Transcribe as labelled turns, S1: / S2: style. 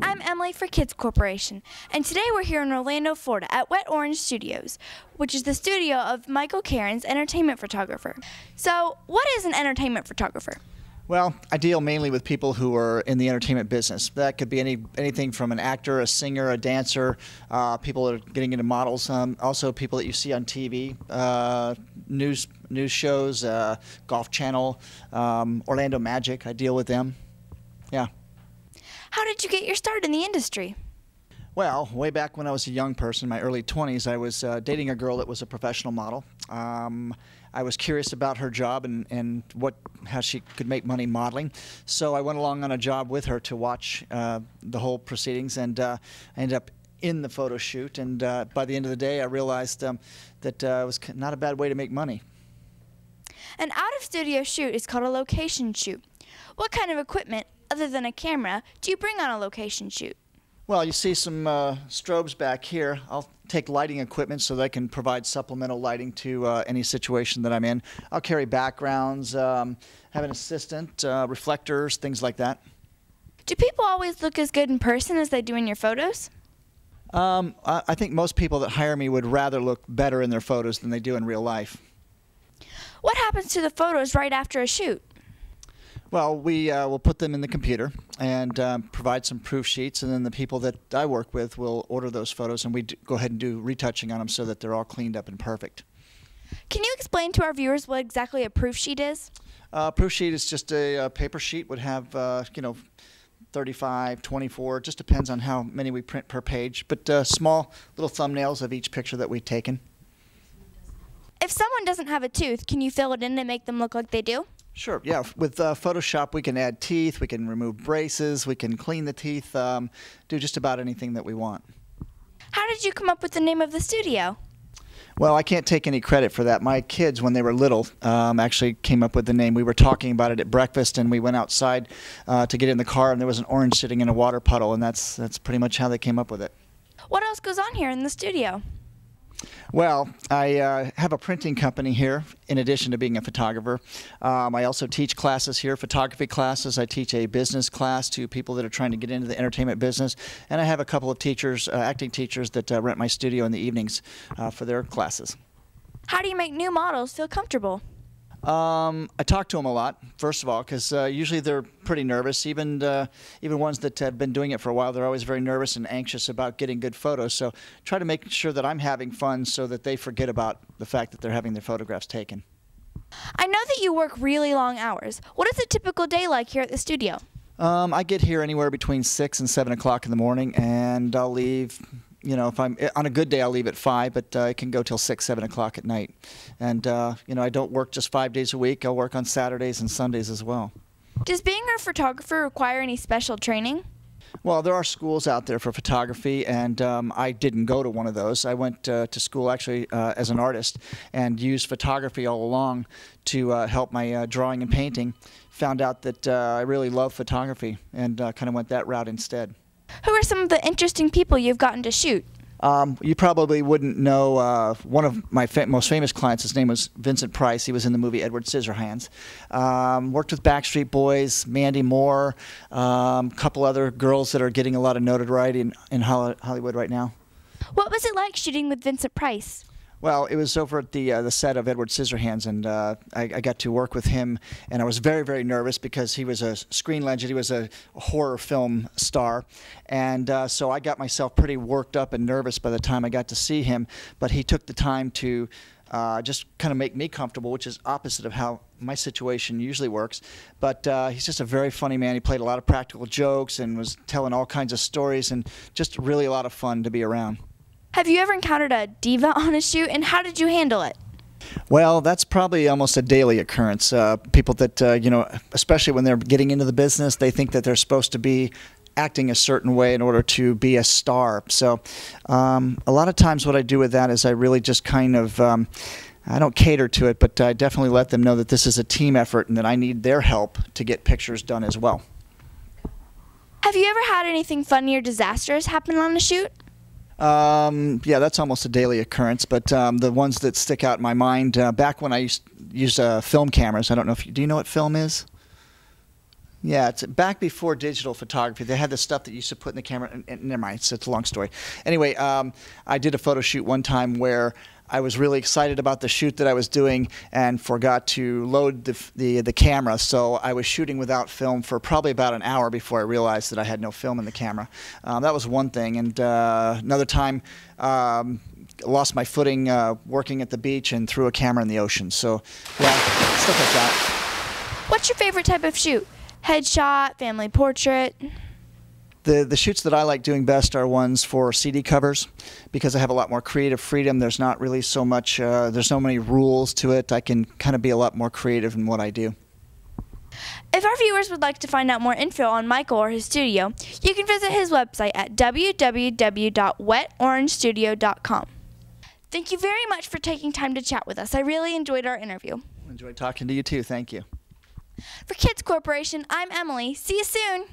S1: I'm Emily for Kids Corporation, and today we're here in Orlando, Florida at Wet Orange Studios, which is the studio of Michael Caron's entertainment photographer. So, what is an entertainment photographer?
S2: Well, I deal mainly with people who are in the entertainment business. That could be anything from an actor, a singer, a dancer, people that are getting into models, also people that you see on TV, news shows, Golf Channel, Orlando Magic. I deal with them. Yeah.
S1: How did you get your start in the industry?
S2: Well, way back when I was a young person, in my early 20s, I was dating a girl that was a professional model. I was curious about her job and how she could make money modeling. So I went along on a job with her to watch the whole proceedings, and I ended up in the photo shoot. And by the end of the day, I realized that it was not a bad way to make money.
S1: An out-of-studio shoot is called a location shoot. What kind of equipment, other than a camera, do you bring on a location shoot?
S2: Well, you see some strobes back here. I'll take lighting equipment so that I can provide supplemental lighting to any situation that I'm in. I'll carry backgrounds, have an assistant, reflectors, things like that.
S1: Do people always look as good in person as they do in your photos?
S2: I think most people that hire me would rather look better in their photos than they do in real life.
S1: What happens to the photos right after a shoot?
S2: Well, we will put them in the computer and provide some proof sheets, and then the people that I work with will order those photos, and we go ahead and do retouching on them so that they're all cleaned up and perfect.
S1: Can you explain to our viewers what exactly a proof sheet is?
S2: Proof sheet is just a paper sheet, would have 35, 24, just depends on how many we print per page, but small little thumbnails of each picture that we've taken.
S1: If someone doesn't have a tooth, can you fill it in and make them look like they do?
S2: Sure, yeah. With Photoshop, we can add teeth, we can remove braces, we can clean the teeth, do just about anything that we want.
S1: How did you come up with the name of the studio?
S2: Well, I can't take any credit for that. My kids, when they were little, actually came up with the name. We were talking about it at breakfast, and we went outside to get in the car, and there was an orange sitting in a water puddle, and that's pretty much how they came up with it.
S1: What else goes on here in the studio?
S2: Well, I have a printing company here in addition to being a photographer. I also teach classes here, photography classes. I teach a business class to people that are trying to get into the entertainment business. And I have a couple of teachers, acting teachers, that rent my studio in the evenings for their classes.
S1: How do you make new models feel comfortable?
S2: I talk to them a lot, first of all, because usually they're pretty nervous. Even ones that have been doing it for a while, they're always very nervous and anxious about getting good photos. So try to make sure that I'm having fun so that they forget about the fact that they're having their photographs taken.
S1: I know that you work really long hours. What is a typical day like here at the studio?
S2: I get here anywhere between 6 and 7 o'clock in the morning, and I'll leave. If I'm on a good day, I'll leave at 5, but I can go till 6, 7 o'clock at night. And, I don't work just 5 days a week. I'll work on Saturdays and Sundays as well.
S1: Does being a photographer require any special training?
S2: Well, there are schools out there for photography, and I didn't go to one of those. I went to school actually as an artist and used photography all along to help my drawing and painting. Found out that I really love photography and kind of went that route instead.
S1: Who are some of the interesting people you've gotten to shoot?
S2: You probably wouldn't know one of my most famous clients. His name was Vincent Price. He was in the movie Edward Scissorhands. Worked with Backstreet Boys, Mandy Moore, a couple other girls that are getting a lot of notoriety in Hollywood right now.
S1: What was it like shooting with Vincent Price?
S2: Well, it was over at the set of Edward Scissorhands, and I got to work with him, and I was very, very nervous because he was a screen legend. He was a horror film star, and so I got myself pretty worked up and nervous by the time I got to see him, but he took the time to just kind of make me comfortable, which is opposite of how my situation usually works. But he's just a very funny man. He played a lot of practical jokes and was telling all kinds of stories, and just really a lot of fun to be around.
S1: Have you ever encountered a diva on a shoot, and how did you handle it?
S2: Well, that's probably almost a daily occurrence. People that, especially when they're getting into the business, they think that they're supposed to be acting a certain way in order to be a star. So a lot of times what I do with that is I really just kind of, I don't cater to it, but I definitely let them know that this is a team effort and that I need their help to get pictures done as well.
S1: Have you ever had anything funny or disastrous happen on a shoot?
S2: Yeah, that's almost a daily occurrence, but the ones that stick out in my mind, back when I used film cameras, I don't know if do you know what film is? Yeah, it's back before digital photography. They had the stuff that you used to put in the camera. And never mind, it's a long story. Anyway, I did a photo shoot one time where I was really excited about the shoot that I was doing and forgot to load the camera. So I was shooting without film for probably about an hour before I realized that I had no film in the camera. That was one thing. And another time, lost my footing working at the beach and threw a camera in the ocean. So yeah, stuff like that.
S1: What's your favorite type of shoot? Headshot, family portrait?
S2: The shoots that I like doing best are ones for CD covers because I have a lot more creative freedom. There's not really so much, there's so many rules to it. I can kind of be a lot more creative in what I do.
S1: If our viewers would like to find out more info on Michael or his studio, you can visit his website at www.wetorangestudio.com. Thank you very much for taking time to chat with us. I really enjoyed our interview.
S2: Enjoyed talking to you too. Thank you.
S1: For Kids Corporation, I'm Emily. See you soon.